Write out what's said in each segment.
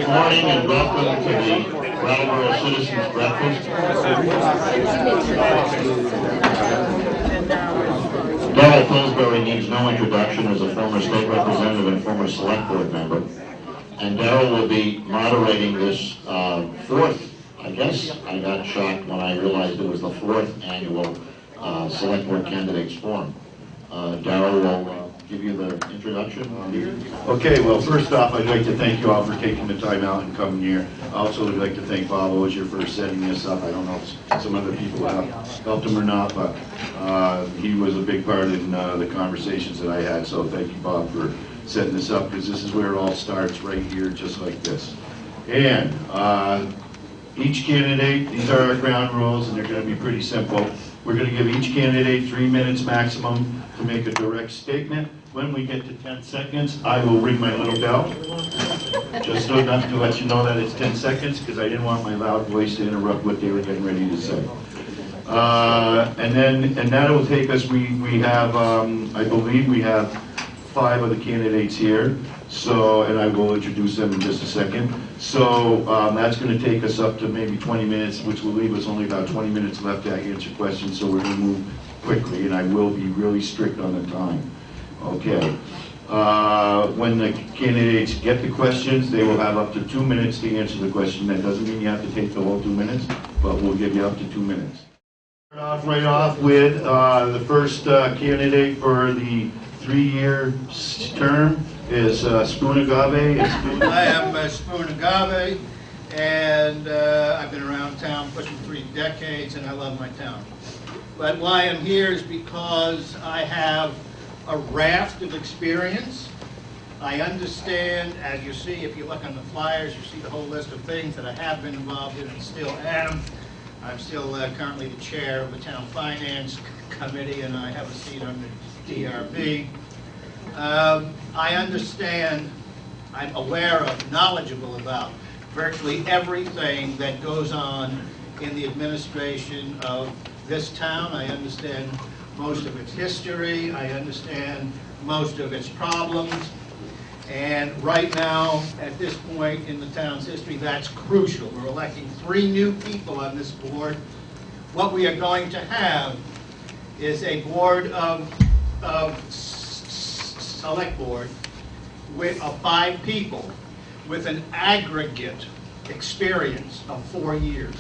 morning and welcome to the Brattleboro Citizens Breakfast. Darrell Pillsbury needs no introduction as a former state representative and former select board member. And Darrell will be moderating this fourth, I guess I got shocked when I realized it was the fourth annual select board candidates forum. Darrell will give you the introduction. Okay, well, first off, I'd like to thank you all for taking the time out and coming here. I also would like to thank Bob Ozier for setting this up. I don't know if some other people have helped him or not, but he was a big part in the conversations that I had, so thank you, Bob, for setting this up, because this is where it all starts, right here, just like this. And each candidate, these are our ground rules, and they're going to be pretty simple. We're going to give each candidate 3 minutes maximum to make a direct statement. When we get to 10 seconds, I will ring my little bell, just enough to let you know that it's 10 seconds, because I didn't want my loud voice to interrupt what they were getting ready to say. And that will take us, we have, I believe we have 5 of the candidates here, so, and I will introduce them in just a second. So that's going to take us up to maybe 20 minutes, which will leave us only about 20 minutes left to answer questions, so we're going to move quickly, and I will be really strict on the time. Okay. When the candidates get the questions, they will have up to 2 minutes to answer the question. That doesn't mean you have to take the whole 2 minutes, but we'll give you up to 2 minutes. Right off with the first candidate for the 3-year term is Spoon Agave. I am Spoon Agave, and I've been around town pushing 3 decades, and I love my town. But why I'm here is because I have a raft of experience. I understand, as you see, if you look on the flyers, you see the whole list of things that I have been involved in and still am. I'm still currently the chair of the town finance committee, and I have a seat on the DRB. I understand, I'm aware of, knowledgeable about virtually everything that goes on in the administration of this town. I understand most of its history. I understand most of its problems. And right now, at this point in the town's history, that's crucial. We're electing 3 new people on this board. What we are going to have is a board of select board of 5 people with an aggregate experience of 4 years,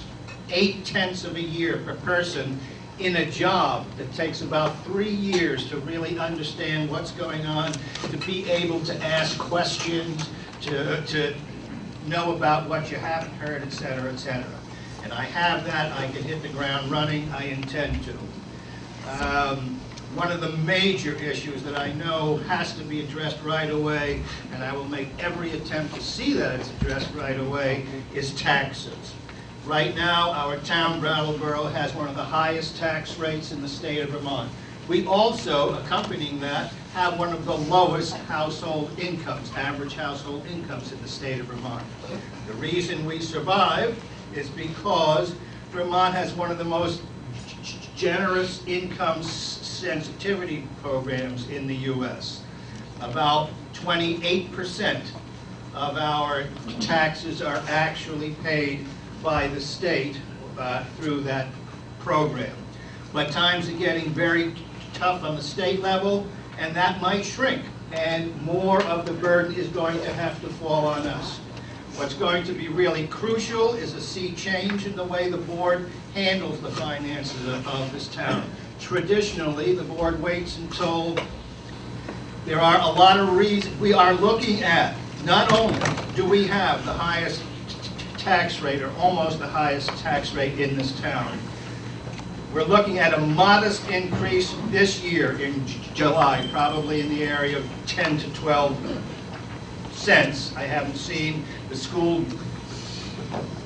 8/10 of a year per person in a job that takes about 3 years to really understand what's going on, to be able to ask questions, to know about what you haven't heard, et cetera, et cetera. And I have that. I can hit the ground running. I intend to. One of the major issues that I know has to be addressed right away, and I will make every attempt to see that it's addressed right away, is taxes. Right now, our town, Brattleboro, has one of the highest tax rates in the state of Vermont. We also, accompanying that, have one of the lowest household incomes, average household incomes in the state of Vermont. The reason we survive is because Vermont has one of the most generous income sensitivity programs in the U.S. About 28% of our taxes are actually paid by the state through that program. But times are getting very tough on the state level, and that might shrink, and more of the burden is going to have to fall on us. What's going to be really crucial is a sea change in the way the board handles the finances of this town. Traditionally, the board waits until there are a lot of reasons. We are looking at, not only do we have the highest tax rate, or almost the highest tax rate in this town, we're looking at a modest increase this year in July, probably in the area of 10 to 12 cents. I haven't seen the school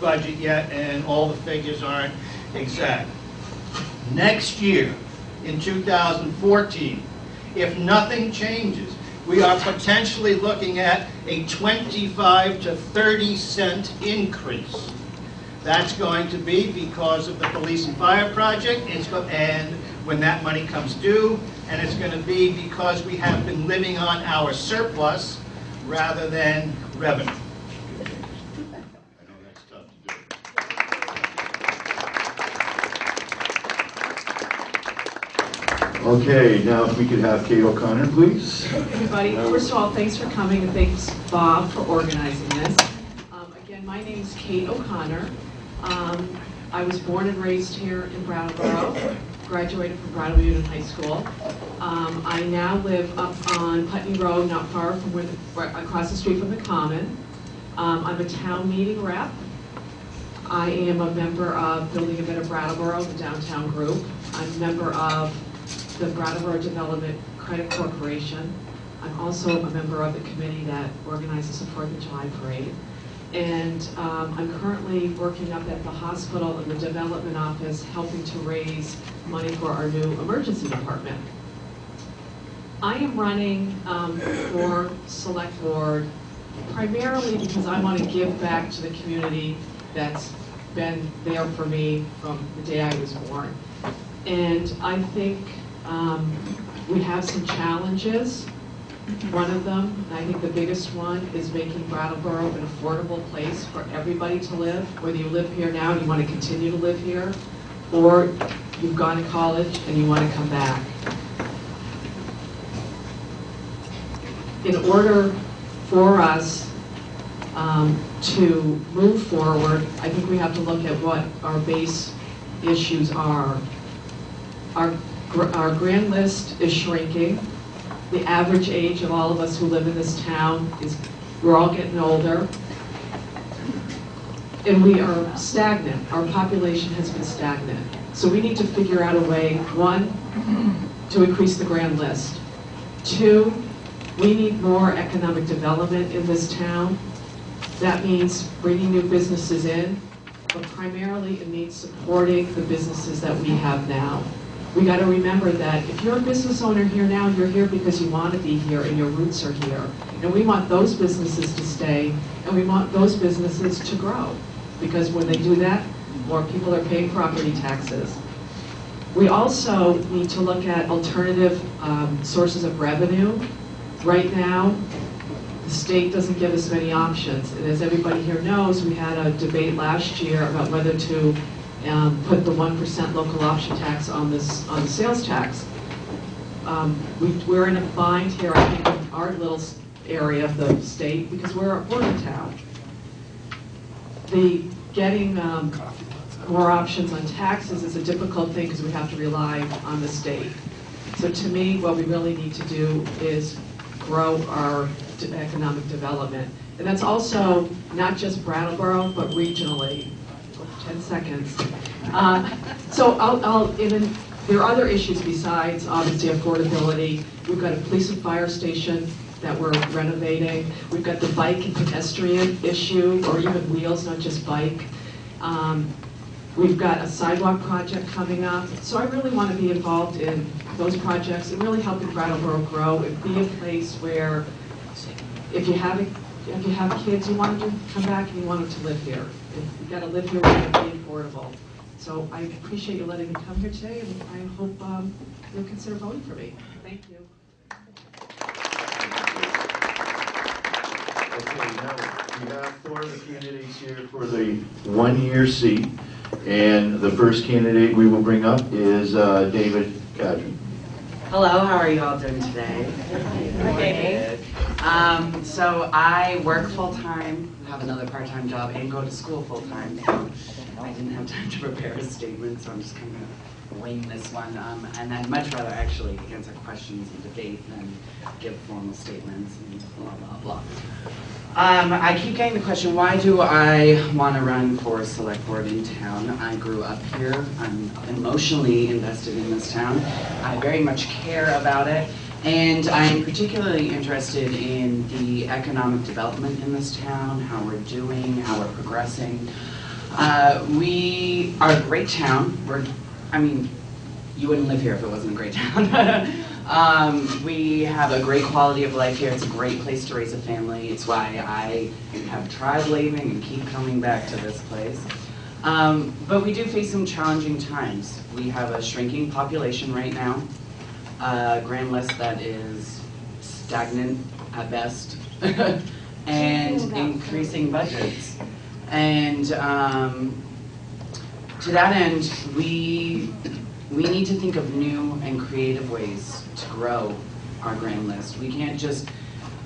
budget yet, and all the figures aren't exact. Next year, in 2014, if nothing changes, we are potentially looking at a 25 to 30 cent increase. That's going to be because of the police and fire project, and when that money comes due, and it's going to be because we have been living on our surplus rather than revenue. Okay, now if we could have Kate O'Connor, please. Everybody, first of all, thanks for coming, and thanks, Bob, for organizing this. Again, my name is Kate O'Connor. I was born and raised here in Brattleboro, graduated from Brattleboro Union High School. I now live up on Putney Road, not far from across the street from the Common. I'm a town meeting rep. I am a member of Building a Better Brattleboro, the downtown group. I'm a member of the Brattleboro Development Credit Corporation. I'm also a member of the committee that organizes the 4th of July Parade. And I'm currently working up at the hospital in the development office helping to raise money for our new emergency department. I am running for Select Board primarily because I want to give back to the community that's been there for me from the day I was born. And I think we have some challenges. One of them, and I think the biggest one, is making Brattleboro an affordable place for everybody to live, whether you live here now and you want to continue to live here, or you've gone to college and you want to come back. In order for us to move forward, I think we have to look at what our base issues are. Our grand list is shrinking. The average age of all of us who live in this town is, we're all getting older. And we are stagnant. Our population has been stagnant. So we need to figure out a way, one, to increase the grand list. Two, we need more economic development in this town. That means bringing new businesses in, but primarily it means supporting the businesses that we have now. We got to remember that if you're a business owner here now, you're here because you want to be here and your roots are here. And we want those businesses to stay, and we want those businesses to grow. Because when they do that, more people are paying property taxes. We also need to look at alternative sources of revenue. Right now, the state doesn't give us many options. And as everybody here knows, we had a debate last year about whether to put the 1% local option tax on the sales tax. We're in a bind here, I think, in our little area of the state because we're a border town. Getting more options on taxes is a difficult thing because we have to rely on the state. So to me, what we really need to do is grow our economic development. And that's also not just Brattleboro, but regionally. 10 seconds. There are other issues besides, obviously, affordability. We've got a police and fire station that we're renovating. We've got the bike and pedestrian issue, or even wheels, not just bike. We've got a sidewalk project coming up. So I really want to be involved in those projects and really helping Brattleboro grow and be a place where if you have kids, you want them to come back and you want them to live here. You've got to live here where it can be affordable. So I appreciate you letting me come here today, and I hope you'll consider voting for me. Thank you. Okay, now we have 4 of the candidates here for the one-year seat. And the first candidate we will bring up is David Kadri. Hello, how are you all doing today? Good. So I work full-time, have another part-time job, and go to school full-time. So I didn't have time to prepare a statement, so I'm just going to wing this one. And I'd much rather actually answer questions and debate than give formal statements and blah, blah, blah. I keep getting the question, why do I want to run for Select Board in town? I grew up here. I'm emotionally invested in this town. I very much care about it. And I'm particularly interested in the economic development in this town, how we're doing, how we're progressing. We are a great town. You wouldn't live here if it wasn't a great town. We have a great quality of life here. It's a great place to raise a family. It's why I have tried leaving and keep coming back to this place. But we do face some challenging times. We have a shrinking population right now, a grand list that is stagnant at best, and increasing budgets. And to that end, we we need to think of new and creative ways to grow our grand list. We can't just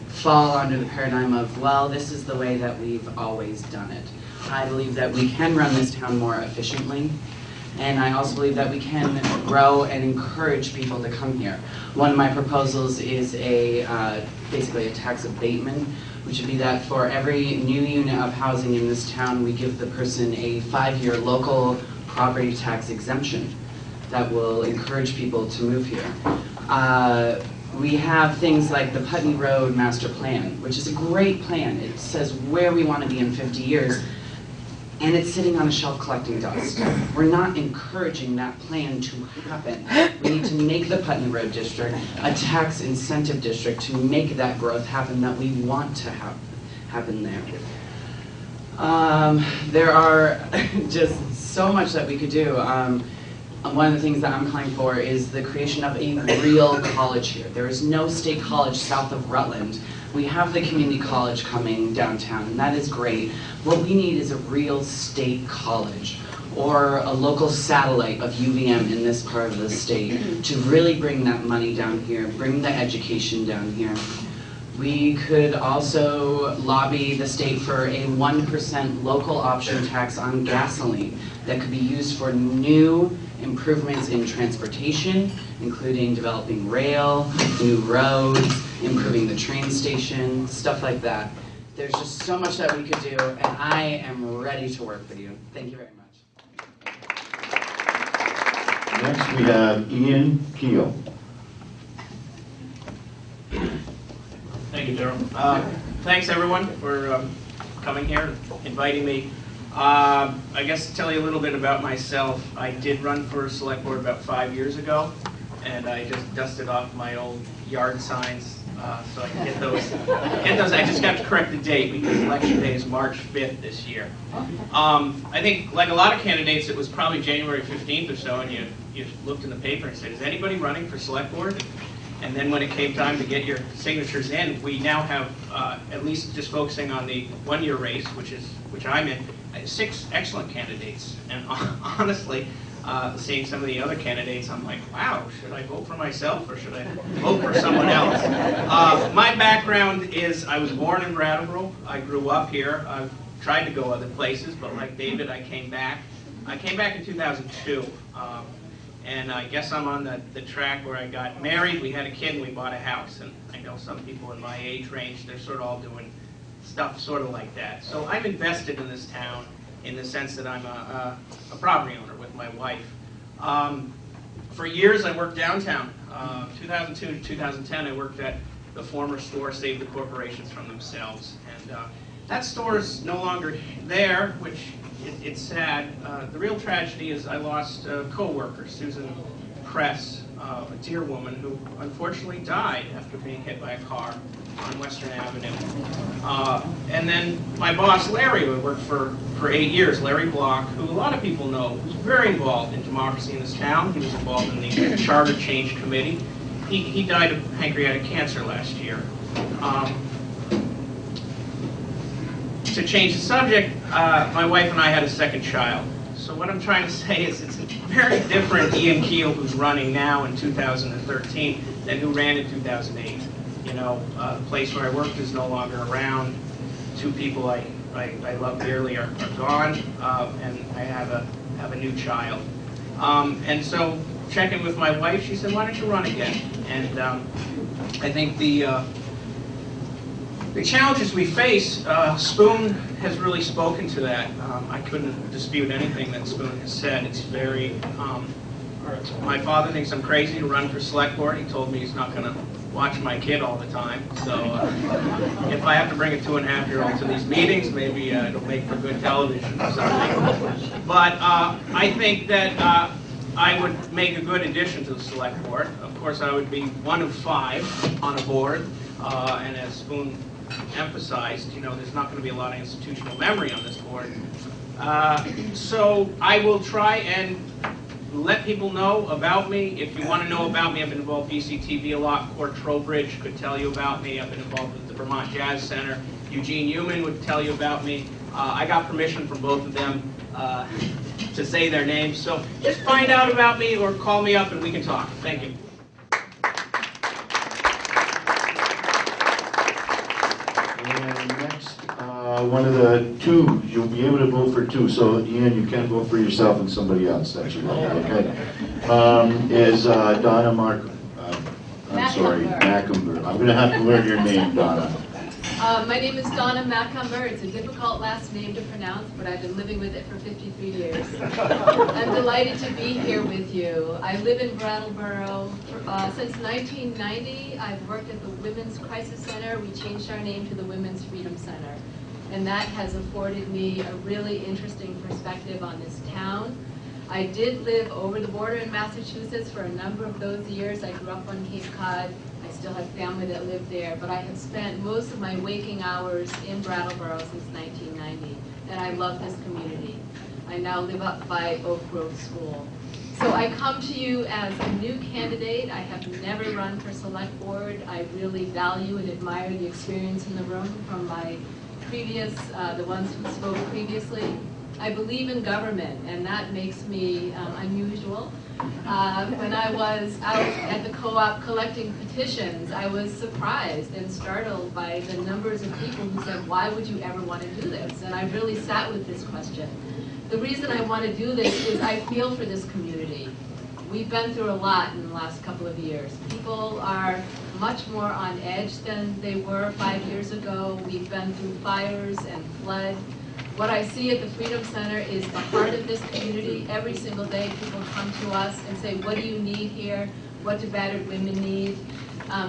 fall under the paradigm of, well, this is the way that we've always done it. I believe that we can run this town more efficiently, and I also believe that we can grow and encourage people to come here. One of my proposals is basically a tax abatement, which would be that for every new unit of housing in this town, we give the person a 5-year local property tax exemption that will encourage people to move here. We have things like the Putney Road Master Plan, which is a great plan. It says where we want to be in 50 years, and it's sitting on a shelf collecting dust. We're not encouraging that plan to happen. We need to make the Putney Road District a tax incentive district to make that growth happen that we want to happen there. There are just so much that we could do. One of the things that I'm calling for is the creation of a real college here. There is no state college south of Rutland. We have the community college coming downtown, and that is great. What we need is a real state college, or a local satellite of UVM in this part of the state, to really bring that money down here, bring the education down here. We could also lobby the state for a 1% local option tax on gasoline that could be used for new improvements in transportation, including developing rail, new roads, improving the train station, stuff like that. There's just so much that we could do, and I am ready to work with you. Thank you very much. Next, we have Ian Keel. Thank you, Daryl. Thanks, everyone, for coming here, inviting me. I guess to tell you a little bit about myself, I did run for select board about 5 years ago, and I just dusted off my old yard signs so I can get those. I just got to correct the date because election day is March 5th this year. I think, like a lot of candidates, it was probably January 15th or so, and you looked in the paper and said, is anybody running for select board? And then when it came time to get your signatures in, we now have, at least just focusing on the one-year race, which I'm in, 6 excellent candidates. And honestly, seeing some of the other candidates, I'm like, wow, should I vote for myself or should I vote for someone else? My background is I was born in Brattleboro. I grew up here. I've tried to go other places, but like David, I came back. I came back in 2002. And I guess I'm on the track where I got married, we had a kid, and we bought a house. And I know some people in my age range, they're sort of all doing stuff sort of like that. So I'm invested in this town in the sense that I'm a property owner with my wife. For years, I worked downtown. 2002 to 2010, I worked at the former store, Save the Corporations from Themselves. And that store is no longer there, which it's sad. The real tragedy is I lost a co-worker, Susan Kress, a dear woman who unfortunately died after being hit by a car on Western Avenue. And then my boss, Larry, who I worked for 8 years, Larry Block, who a lot of people know, was very involved in democracy in this town. He was involved in the Charter Change Committee. He died of pancreatic cancer last year. To change the subject, my wife and I had a second child. So what I'm trying to say is it's a very different Ian Keel who's running now in 2013 than who ran in 2008. You know, the place where I worked is no longer around. 2 people I love dearly are gone, and I have a new child. And so checking with my wife, she said, why don't you run again? And I think the challenges we face, Spoon has really spoken to that. I couldn't dispute anything that Spoon has said. It's very, my father thinks I'm crazy to run for select board. He told me he's not going to watch my kid all the time. So if I have to bring a 2.5-year-old to these meetings, maybe it'll make for good television or something. But I think that I would make a good addition to the select board. Of course, I would be 1 of 5 on a board, and as Spoon emphasized, you know, there's not going to be a lot of institutional memory on this board. So I will try and let people know about me. If you want to know about me, I've been involved with BCTV a lot. Court Trowbridge could tell you about me. I've been involved with the Vermont Jazz Center. Eugene Human would tell you about me. I got permission from both of them to say their names. So just find out about me or call me up and we can talk. Thank you. And next, one of the two, you'll be able to vote for two. So Ian, you can vote for yourself and somebody else. That's your right, okay? Is Donna Macumber. I'm going to have to learn your name, Donna. My name is Donna Macumber. It's a difficult last name to pronounce, but I've been living with it for 53 years. I'm delighted to be here with you. I live in Brattleboro. Since 1990, I've worked at the Women's Crisis Center. We changed our name to the Women's Freedom Center. And that has afforded me a really interesting perspective on this town. I did live over the border in Massachusetts for a number of those years. I grew up on Cape Cod. I still have family that lived there, but I have spent most of my waking hours in Brattleboro since 1990, and I love this community. I now live up by Oak Grove School. So I come to you as a new candidate. I have never run for Select Board. I really value and admire the experience in the room from my previous, the ones who spoke previously. I believe in government, and that makes me unusual. When I was out at the co-op collecting petitions, I was surprised and startled by the numbers of people who said, why would you ever want to do this? And I really sat with this question. The reason I want to do this is I feel for this community. We've been through a lot in the last couple of years. People are much more on edge than they were 5 years ago. We've been through fires and flood. What I see at the Freedom Center is the heart of this community. Every single day people come to us and say, what do you need here? What do battered women need?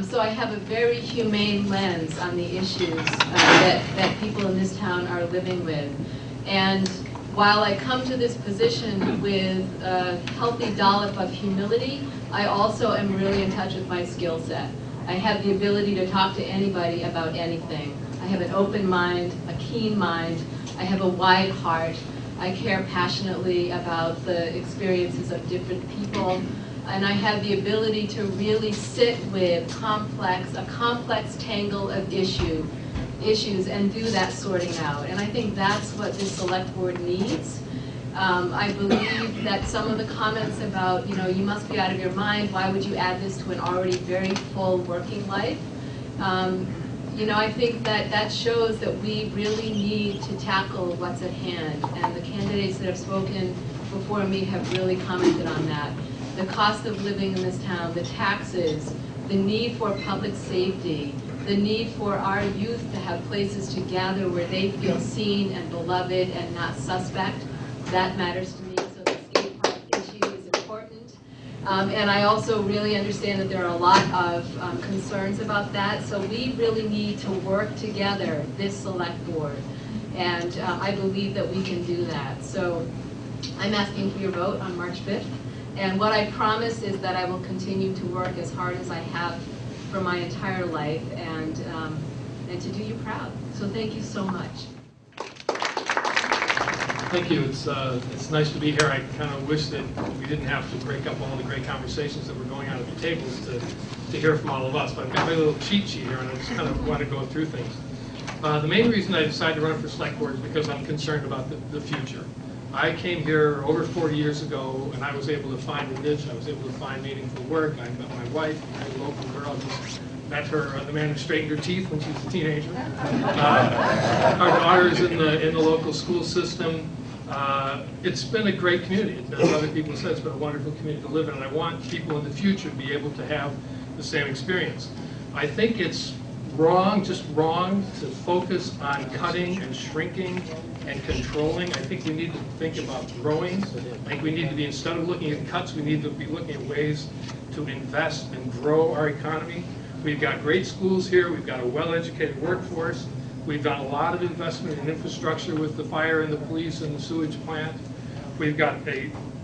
So I have a very humane lens on the issues that people in this town are living with. And while I come to this position with a healthy dollop of humility, I also am really in touch with my skill set. I have the ability to talk to anybody about anything. I have an open mind, a keen mind. I have a wide heart. I care passionately about the experiences of different people. And I have the ability to really sit with a complex tangle of issues and do that sorting out. And I think that's what this Select Board needs. I believe that some of the comments about, you must be out of your mind, why would you add this to an already very full working life? I think that shows that we really need to tackle what's at hand, and the candidates that have spoken before me have really commented on that. The cost of living in this town, the taxes, the need for public safety, the need for our youth to have places to gather where they feel seen and beloved and not suspect. That matters to me, so the skate park issue is important. And I also really understand that there are a lot of concerns about that, so we really need to work together, this Select Board, and I believe that we can do that. So I'm asking for your vote on March 5th, and what I promise is that I will continue to work as hard as I have for my entire life and to do you proud. So thank you so much. Thank you. It's nice to be here. I kind of wish that we didn't have to break up all the great conversations that were going on at the tables to hear from all of us. But I've got my little cheat sheet here, and I just kind of want to go through things. The main reason I decided to run for Select Board is because I'm concerned about the future. I came here over 40 years ago, and I was able to find a niche. I was able to find meaningful work. I met my wife, a local girl. Just met her, the man who straightened her teeth when she was a teenager. Our daughter's in the local school system. It's been a great community. As other people said, it's been a wonderful community to live in, and I want people in the future to be able to have the same experience. I think it's wrong, just wrong, to focus on cutting and shrinking and controlling. I think we need to think about growing. I think we need to be, instead of looking at cuts, we need to be looking at ways to invest and grow our economy. We've got great schools here. We've got a well-educated workforce. We've done a lot of investment in infrastructure with the fire and the police and the sewage plant. We've got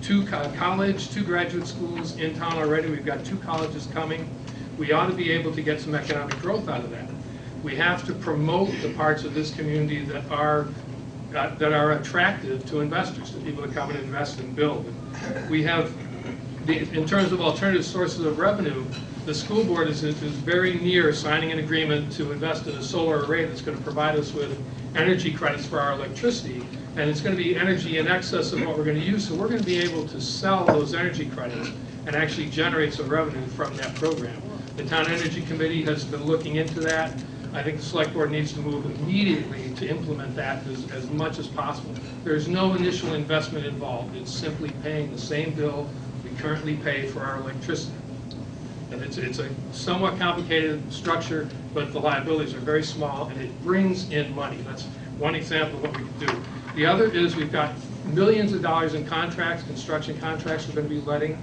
two graduate schools in town already. We've got 2 colleges coming. We ought to be able to get some economic growth out of that. We have to promote the parts of this community that are attractive to investors, to people that come and invest and build. We have, in terms of alternative sources of revenue, the school board is very near signing an agreement to invest in a solar array that's going to provide us with energy credits for our electricity, and it's going to be energy in excess of what we're going to use, so we're going to be able to sell those energy credits and actually generate some revenue from that program. The Town Energy Committee has been looking into that. I think the Select Board needs to move immediately to implement that as much as possible. There's no initial investment involved. It's simply paying the same bill we currently pay for our electricity. And it's a somewhat complicated structure, but the liabilities are very small, and it brings in money. That's one example of what we can do. The other is we've got millions of dollars in contracts, construction contracts we're going to be letting.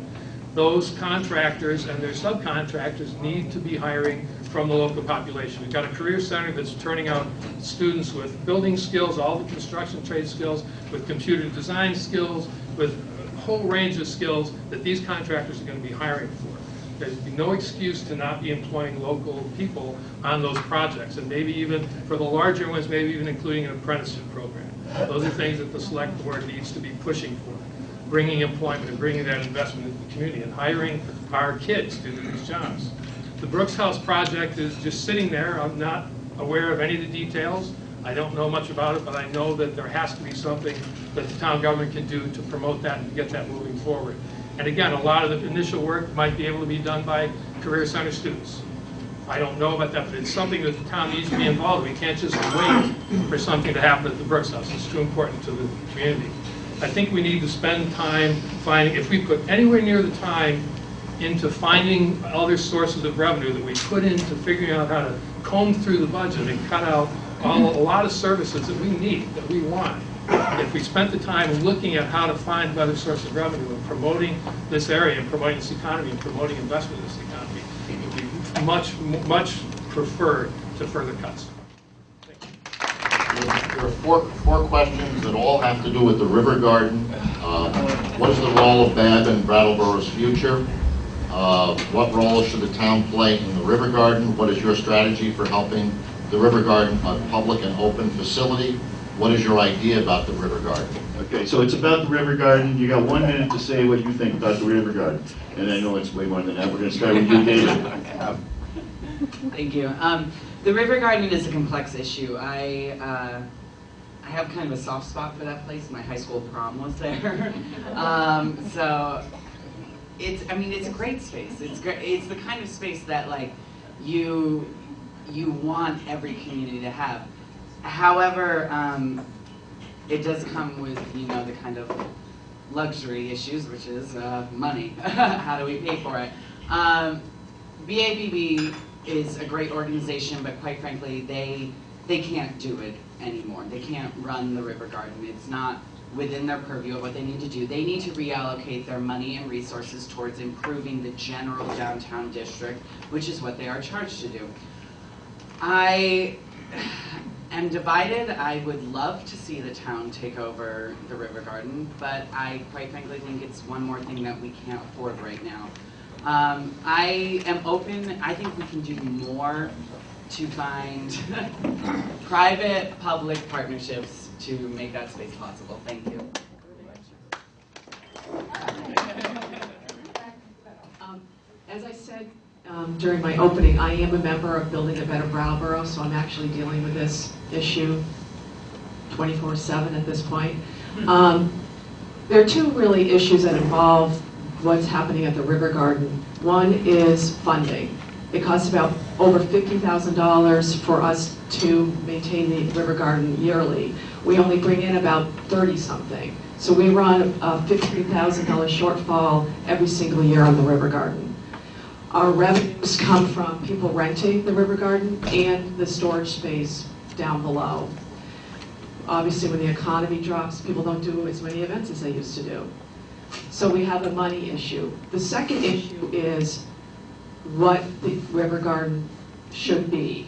Those contractors and their subcontractors need to be hiring from the local population. We've got a career center that's turning out students with building skills, all the construction trade skills, with computer design skills, with a whole range of skills that these contractors are going to be hiring for. There's no excuse to not be employing local people on those projects, and maybe even for the larger ones, maybe even including an apprenticeship program. Those are things that the Select Board needs to be pushing for. Bringing employment and bringing that investment into the community and hiring our kids to do these jobs. The Brooks House project is just sitting there. I'm not aware of any of the details. I don't know much about it, but I know that there has to be something that the town government can do to promote that and get that moving forward. And again, a lot of the initial work might be able to be done by Career Center students. I don't know about that, but it's something that the town needs to be involved in. We can't just wait for something to happen at the Brooks House. It's too important to the community. I think we need to spend time finding, if we put anywhere near the time into finding other sources of revenue that we put into figuring out how to comb through the budget and cut out a lot of services that we need, that we want. If we spent the time looking at how to find other sources of revenue and promoting this area and promoting this economy and promoting investment in this economy, it would be much, much preferred to further cuts. There are four questions that all have to do with the river garden. What is the role of BAB in Brattleboro's future? What role should the town play in the river garden? What is your strategy for helping the river garden a public and open facility? What is your idea about the river garden? Okay, so it's about the river garden. You got 1 minute to say what you think about the river garden. And I know it's way more than that. We're going to start with you, David. Thank you. The river garden is a complex issue. I have kind of a soft spot for that place. My high school prom was there. So it's a great space. It's great. It's the kind of space that like you want every community to have. However, it does come with the kind of luxury issues, which is money. How do we pay for it? BABB is a great organization, but quite frankly, they can't do it anymore. They can't run the river garden. It's not within their purview of what they need to do. They need to reallocate their money and resources towards improving the general downtown district, which is what they are charged to do. I am divided. I would love to see the town take over the river garden, but I quite frankly think it's one more thing that we can't afford right now. I am open. I think we can do more to find private-public partnerships to make that space possible. Thank you. As I said during my opening, I am a member of Building a Better Brattleboro, so I'm actually dealing with this issue 24/7 at this point. There are two really issues that involve what's happening at the river garden. One is funding. It costs about over $50,000 for us to maintain the river garden yearly. We only bring in about 30-something. So we run a $15,000 shortfall every single year on the river garden. Our revenues come from people renting the river garden and the storage space down below. Obviously, when the economy drops, people don't do as many events as they used to do. So we have a money issue. The second issue is what the river garden should be.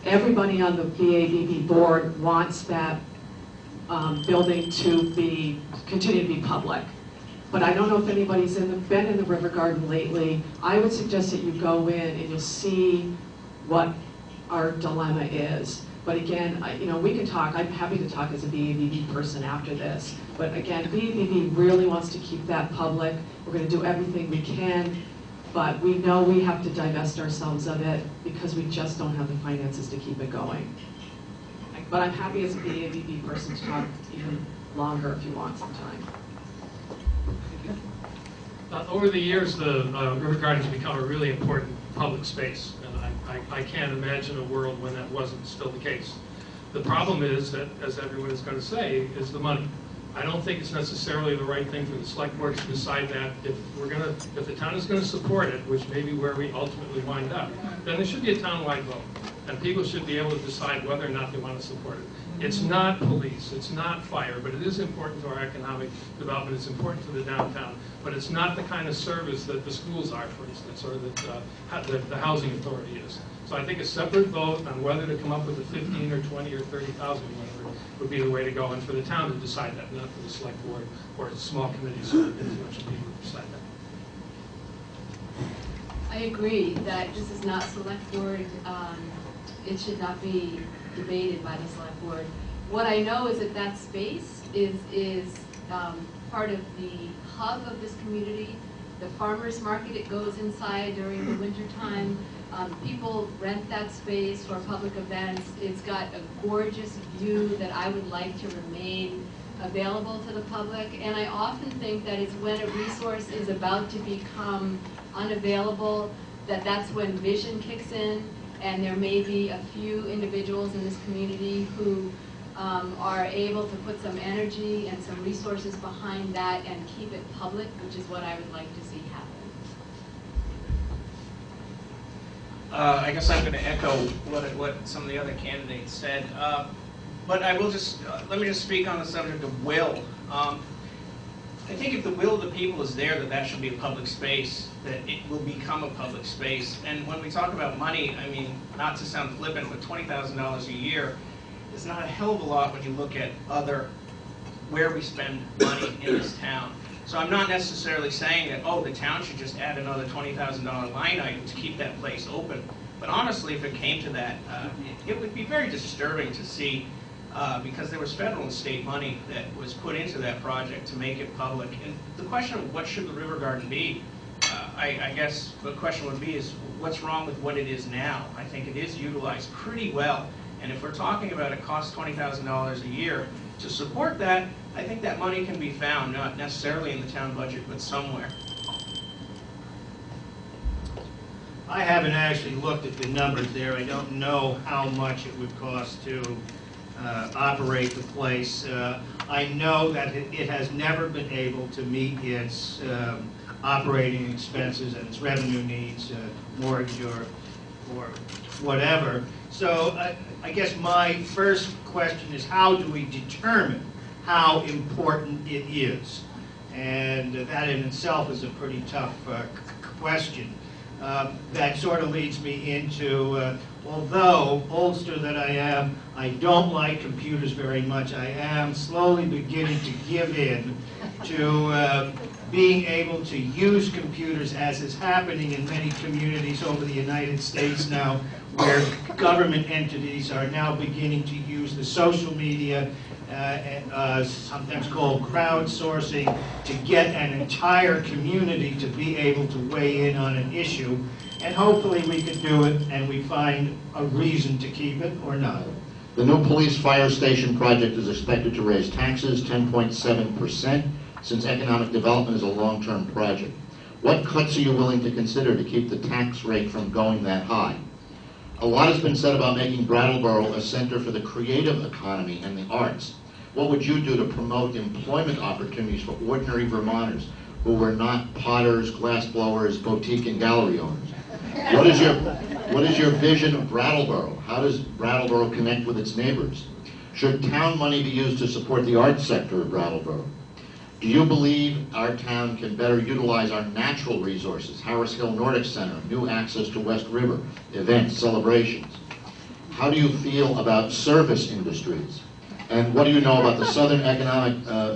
Everybody on the BABB board wants that building to continue to be public. But I don't know if anybody's been in the river garden lately. I would suggest that you go in and you'll see what our dilemma is. But again, we can talk. I'm happy to talk as a BABB person after this. But again, BABB really wants to keep that public. We're going to do everything we can But we know we have to divest ourselves of it because we just don't have the finances to keep it going. But I'm happy as a BABB person to talk even longer if you want some time. Over the years, the River Garden's become a really important public space, and I can't imagine a world when that wasn't still the case. The problem is that, as everyone is going to say, is the money. I don't think it's necessarily the right thing for the select board to decide that. If the town is going to support it, which may be where we ultimately wind up, then there should be a town-wide vote, and people should be able to decide whether or not they want to support it. It's not police, it's not fire, but it is important to our economic development, it's important to the downtown, but it's not the kind of service that the schools are, for instance, or that the housing authority is. So I think a separate vote on whether to come up with a 15 or 20 or 30,000, whatever, would be the way to go, and for the town to decide that, not for the select board or small committees or influential people to decide that. I agree that this is not select board, it should not be debated by the select board. What I know is that that space is part of the hub of this community. The farmers market, it goes inside during the winter time. People rent that space for public events. It's got a gorgeous view that I would like to remain available to the public. And I often think that it's when a resource is about to become unavailable, that's when vision kicks in. And there may be a few individuals in this community who are able to put some energy and some resources behind that and keep it public, which is what I would like to see happen. I guess I'm going to echo what some of the other candidates said, but I will just, let me just speak on the subject of will. I think if the will of the people is there, that should be a public space, that it will become a public space. And when we talk about money, I mean, not to sound flippant, but $20,000 a year is not a hell of a lot when you look at where we spend money in this town. So I'm not necessarily saying that, oh, the town should just add another $20,000 line item to keep that place open. But honestly, if it came to that, it would be very disturbing to see, because there was federal and state money that was put into that project to make it public. And the question of what should the River Garden be, I guess the question would be is what's wrong with what it is now? I think it is utilized pretty well. And if we're talking about it costs $20,000 a year to support that, I think that money can be found, not necessarily in the town budget, but somewhere. I haven't actually looked at the numbers there. I don't know how much it would cost to operate the place. I know that it has never been able to meet its operating expenses and its revenue needs, mortgage or whatever. So I guess my first question is, how do we determine how important it is? And that in itself is a pretty tough question. That sort of leads me into, although oldster that I am, I don't like computers very much. I am slowly beginning to give in to being able to use computers, as is happening in many communities over the United States now, where government entities are now beginning to use the social media, sometimes called crowdsourcing, to get an entire community to be able to weigh in on an issue. And hopefully we can do it and we find a reason to keep it or not. The new police fire station project is expected to raise taxes 10.7%, since economic development is a long-term project. What cuts are you willing to consider to keep the tax rate from going that high? A lot has been said about making Brattleboro a center for the creative economy and the arts. What would you do to promote employment opportunities for ordinary Vermonters who were not potters, glassblowers, boutique and gallery owners? What is your vision of Brattleboro? How does Brattleboro connect with its neighbors? Should town money be used to support the arts sector of Brattleboro? Do you believe our town can better utilize our natural resources, Harris Hill Nordic Center, new access to West River, events, celebrations? How do you feel about service industries? And what do you know about the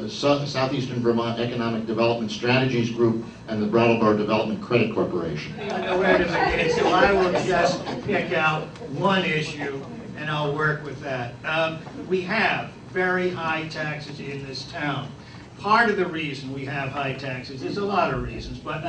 Southeastern Vermont Economic Development Strategies Group and the Brattleboro Development Credit Corporation? Wait a minute, so I will just pick out one issue and I'll work with that. We have very high taxes in this town. part of the reason we have high taxes, there's a lot of reasons, but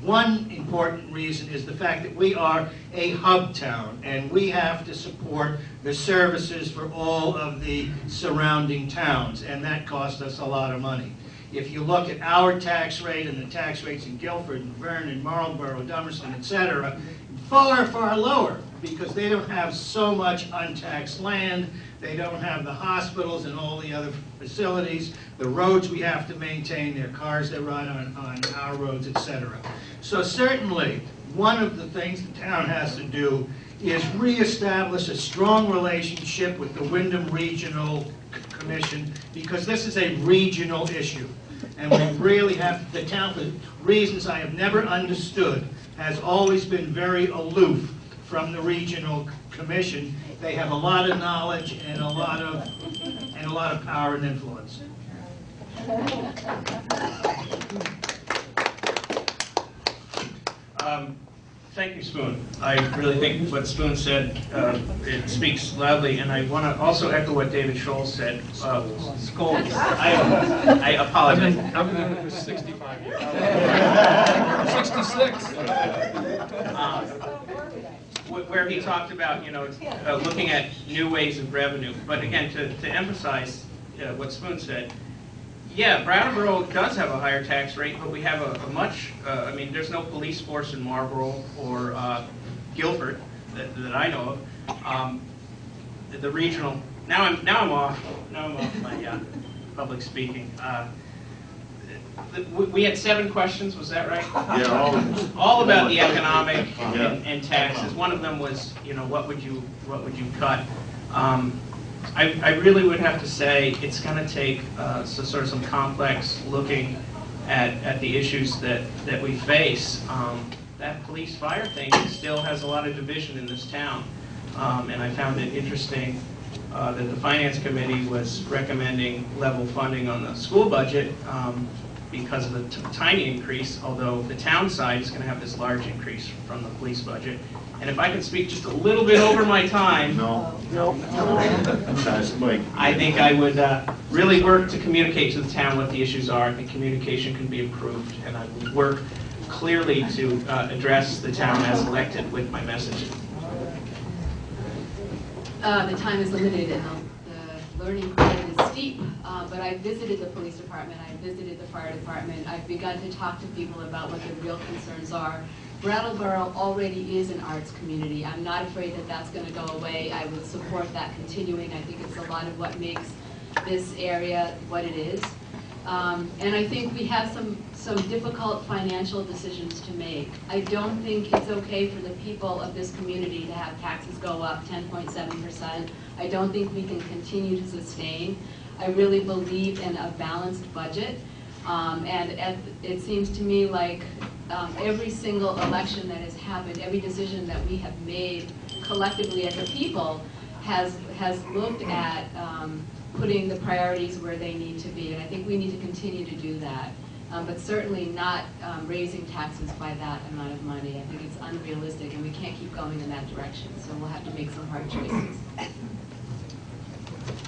one important reason is the fact that we are a hub town, and we have to support the services for all of the surrounding towns, and that costs us a lot of money. If you look at our tax rate and the tax rates in Guilford and Vernon, Marlboro, Dummerston, etc., far, far lower, because they don't have so much untaxed land, they don't have the hospitals and all the other facilities, the roads we have to maintain, their cars that run on our roads, etc. So certainly, one of the things the town has to do is reestablish a strong relationship with the Wyndham Regional Commission, because this is a regional issue. And we really have, the town, for reasons I have never understood, has always been very aloof from the Regional Commission. They have a lot of knowledge and a lot of power and influence. Thank you, Spoon. I really think what Spoon said, it speaks loudly, and I want to also echo what David Scholl said. Scholl, I apologize. I've been doing it for 65 years. 66. Where he talked about, looking at new ways of revenue. But again, to emphasize what Spoon said, yeah, Brattleboro does have a higher tax rate, but we have a much, there's no police force in Marlboro or Guilford that I know of. The regional, now I'm off my public speaking. We had 7 questions, was that right? Yeah, all about the economic and taxes. One of them was, what would you cut? I really would have to say it's going to take sort of some complex looking at the issues that we face. That police fire thing still has a lot of division in this town, and I found it interesting that the Finance Committee was recommending level funding on the school budget because of the tiny increase, although the town side is going to have this large increase from the police budget. And if I can speak just a little bit over my time, I think I would really work to communicate to the town what the issues are. I think communication can be improved, and I would work clearly to address the town as elected with my message. The time is limited and the learning curve is steep, but I visited the police department, I visited the fire department, I've begun to talk to people about what their real concerns are. Brattleboro already is an arts community. I'm not afraid that that's going to go away. I would support that continuing. I think it's a lot of what makes this area what it is. And I think we have some difficult financial decisions to make. I don't think it's okay for the people of this community to have taxes go up 10.7%. I don't think we can continue to sustain. I really believe in a balanced budget. And it seems to me like every single election that has happened, every decision that we have made collectively as a people has looked at putting the priorities where they need to be. And I think we need to continue to do that. But certainly not raising taxes by that amount of money. I think it's unrealistic and we can't keep going in that direction. So we'll have to make some hard choices.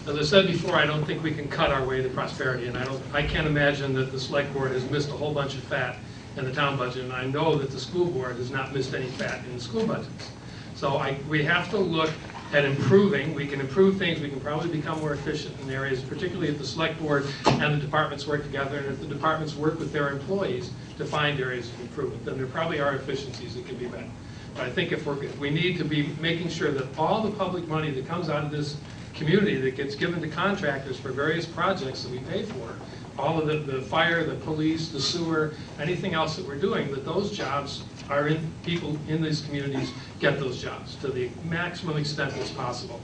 As I said before, I don't think we can cut our way to prosperity, and I can't imagine that the select board has missed a whole bunch of fat in the town budget, and I know that the school board has not missed any fat in the school budgets. So we have to look at improving. We can improve things. We can probably become more efficient in areas, particularly if the select board and the departments work together, and if the departments work with their employees to find areas of improvement, then there probably are efficiencies that can be met. But I think if we need to be making sure that all the public money that comes out of this community that gets given to contractors for various projects that we pay for, all of the fire, the police, the sewer, anything else that we're doing, that those jobs are in, people in these communities get those jobs to the maximum extent that's possible.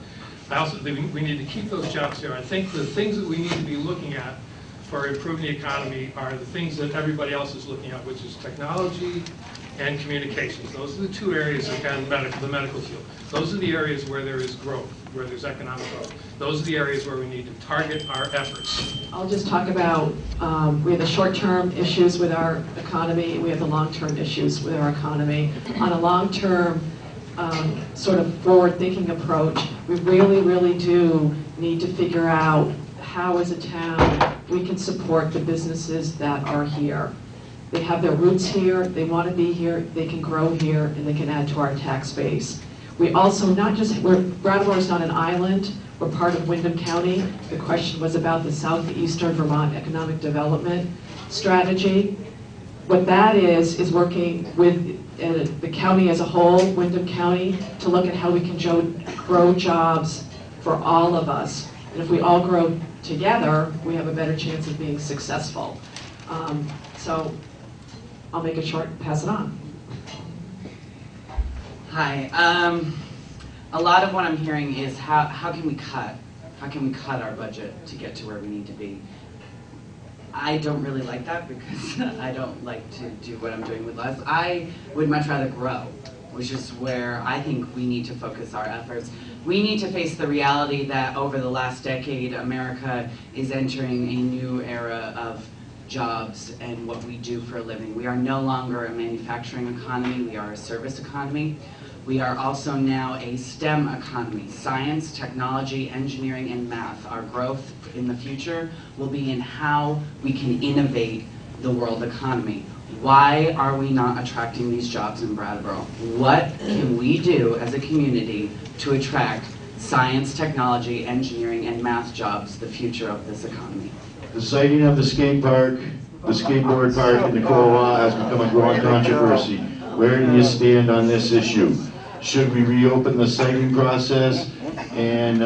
I also think we need to keep those jobs here. I think the things that we need to be looking at for improving the economy are the things that everybody else is looking at, which is technology and communications. Those are the 2 areas, again, the medical field. Those are the areas where there is growth, where there's economic growth. Those are the areas where we need to target our efforts. I'll just talk about, we have the short-term issues with our economy, we have the long-term issues with our economy. On a long-term sort of forward-thinking approach, we really, really do need to figure out how as a town we can support the businesses that are here. They have their roots here, they want to be here, they can grow here, and they can add to our tax base. We also, Brattleboro is not an island, we're part of Windham County. The question was about the Southeastern Vermont Economic Development Strategy. What that is working with the county as a whole, Windham County, to look at how we can grow jobs for all of us. And if we all grow together, we have a better chance of being successful. So I'll make it short and pass it on. Hi. A lot of what I'm hearing is how can we cut? How can we cut our budget to get to where we need to be? I don't really like that because I don't like to do what I'm doing with less. I would much rather grow, which is where I think we need to focus our efforts. We need to face the reality that over the last decade, America is entering a new era of jobs and what we do for a living. We are no longer a manufacturing economy, we are a service economy. We are also now a STEM economy. Science, technology, engineering, and math. Our growth in the future will be in how we can innovate the world economy. Why are we not attracting these jobs in Brattleboro? What can we do as a community to attract science, technology, engineering, and math jobs, the future of this economy? The siting of the skate park, the skateboard park in the Coralina has become a growing controversy. Where do you stand on this issue? Should we reopen the siting process? And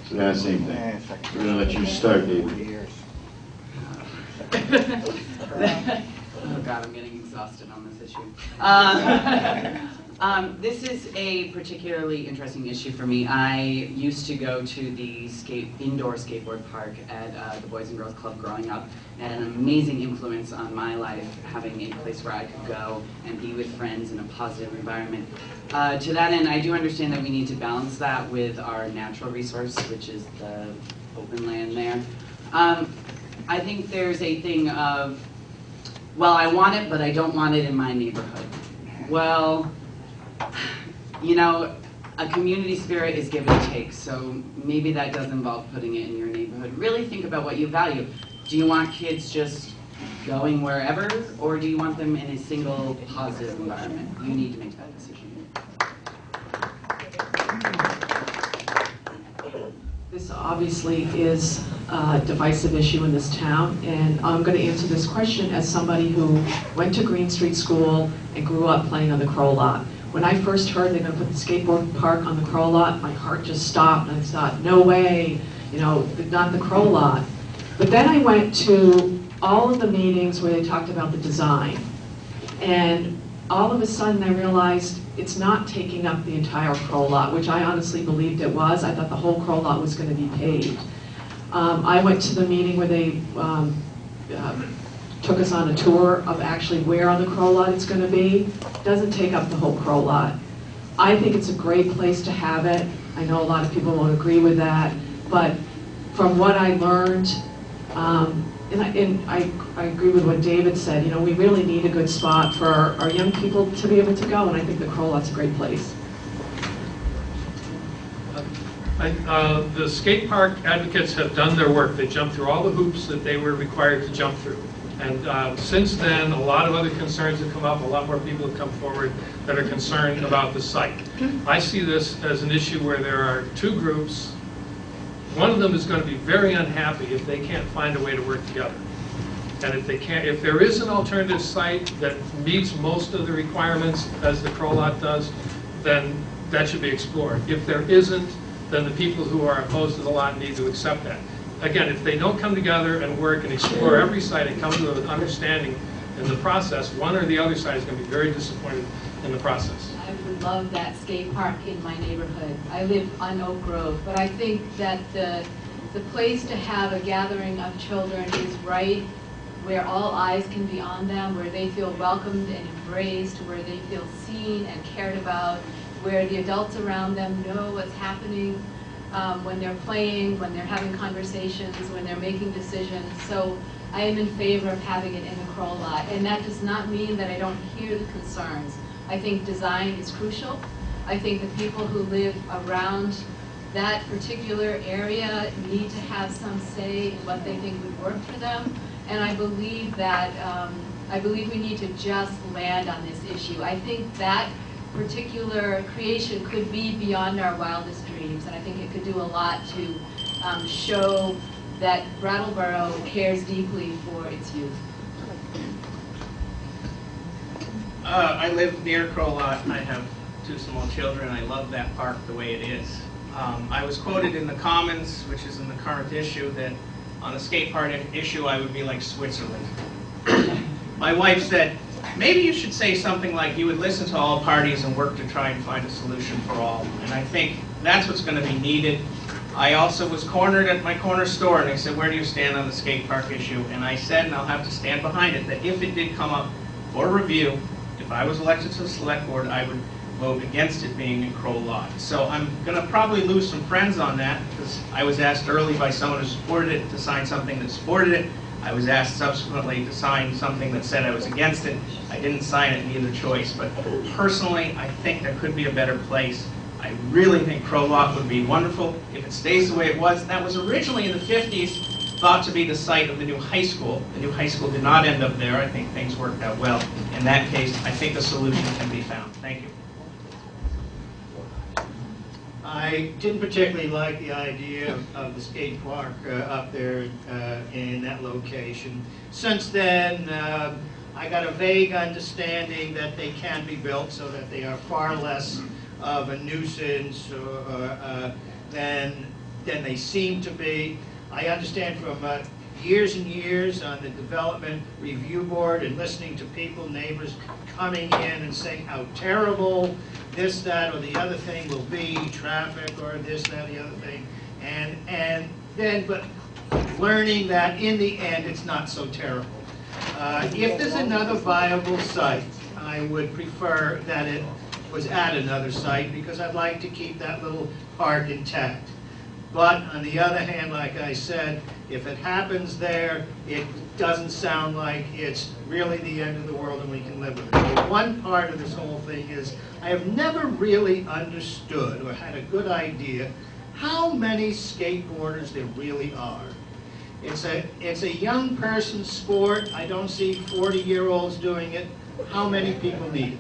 so that same thing. We're going to let you start, David. Oh God, I'm getting exhausted on this issue. This is a particularly interesting issue for me. I used to go to the indoor skateboard park at the Boys and Girls Club growing up. It had an amazing influence on my life, having a place where I could go and be with friends in a positive environment. To that end, I do understand that we need to balance that with our natural resource, which is the open land there. I think there's a thing of, well, I want it, but I don't want it in my neighborhood. Well, you know, a community spirit is give and take, so maybe that does involve putting it in your neighborhood. Really think about what you value. Do you want kids just going wherever, or do you want them in a single positive environment? You need to make that decision. This obviously is a divisive issue in this town, and I'm going to answer this question as somebody who went to Green Street School and grew up playing on the Crow Lot. When I first heard they're going to put the skateboard park on the Crow Lot, my heart just stopped, and I thought, no way, you know, not the Crow Lot. But then I went to all of the meetings where they talked about the design, and all of a sudden I realized it's not taking up the entire Crow Lot, which I honestly believed it was. I thought the whole Crow Lot was going to be paved. I went to the meeting where they took us on a tour of actually where on the Crow Lot it's going to be. It doesn't take up the whole Crow Lot. I think it's a great place to have it. I know a lot of people won't agree with that, but from what I learned, and I agree with what David said, you know, we really need a good spot for our young people to be able to go, and I think the Crow Lot's a great place. The skate park advocates have done their work. They jumped through all the hoops that they were required to jump through. And since then, a lot of other concerns have come up, a lot more people have come forward that are concerned about the site. I see this as an issue where there are two groups. One of them is going to be very unhappy if they can't find a way to work together. And if there is an alternative site that meets most of the requirements as the Crow Lot does, then that should be explored. If there isn't, then the people who are opposed to the lot need to accept that. Again, if they don't come together and work and explore every site and come to an understanding in the process, one or the other side is going to be very disappointed in the process. I would love that skate park in my neighborhood. I live on Oak Grove, but I think that the place to have a gathering of children is right where all eyes can be on them, where they feel welcomed and embraced, where they feel seen and cared about, where the adults around them know what's happening when they're playing, when they're having conversations, when they're making decisions. So I am in favor of having it in the Crow Lot, and that does not mean that I don't hear the concerns. I think design is crucial. I think the people who live around that particular area need to have some say in what they think would work for them. And I believe that, I believe we need to just land on this issue. I think that particular creation could be beyond our wildest dreams, and I think it could do a lot to show that Brattleboro cares deeply for its youth. I live near Crow Lot. I have 2 small children. I love that park the way it is. I was quoted in the Commons, which is in the current issue, that on a skate park issue I would be like Switzerland. My wife said, maybe you should say something like you would listen to all parties and work to try and find a solution for all. And I think that's what's going to be needed. I also was cornered at my corner store, and they said, where do you stand on the skate park issue? And I said, and I'll have to stand behind it, that if it did come up for review, if I was elected to the select board, I would vote against it being in Crow Lot. So I'm going to probably lose some friends on that, because I was asked early by someone who supported it to sign something that supported it. I was asked subsequently to sign something that said I was against it. I didn't sign it, neither choice. But personally, I think there could be a better place. I really think Crow Lot would be wonderful if it stays the way it was. That was originally in the 50s thought to be the site of the new high school. The new high school did not end up there. I think things worked out well. In that case, I think a solution can be found. Thank you. I didn't particularly like the idea of the skate park up there in that location. Since then, I got a vague understanding that they can be built so that they are far less of a nuisance than they seem to be. I understand from years and years on the development review board and listening to people, neighbors coming in and saying how terrible this, that, or the other thing will be, traffic, or this, that, the other thing, and then but learning that in the end it's not so terrible. If there's another viable site, I would prefer that it was at another site, because I'd like to keep that little park intact. But on the other hand, like I said, if it happens there, it doesn't sound like it's really the end of the world and we can live with it. But one part of this whole thing is I have never really understood or had a good idea how many skateboarders there really are. It's a young person's sport. I don't see 40-year-olds doing it. How many people need it?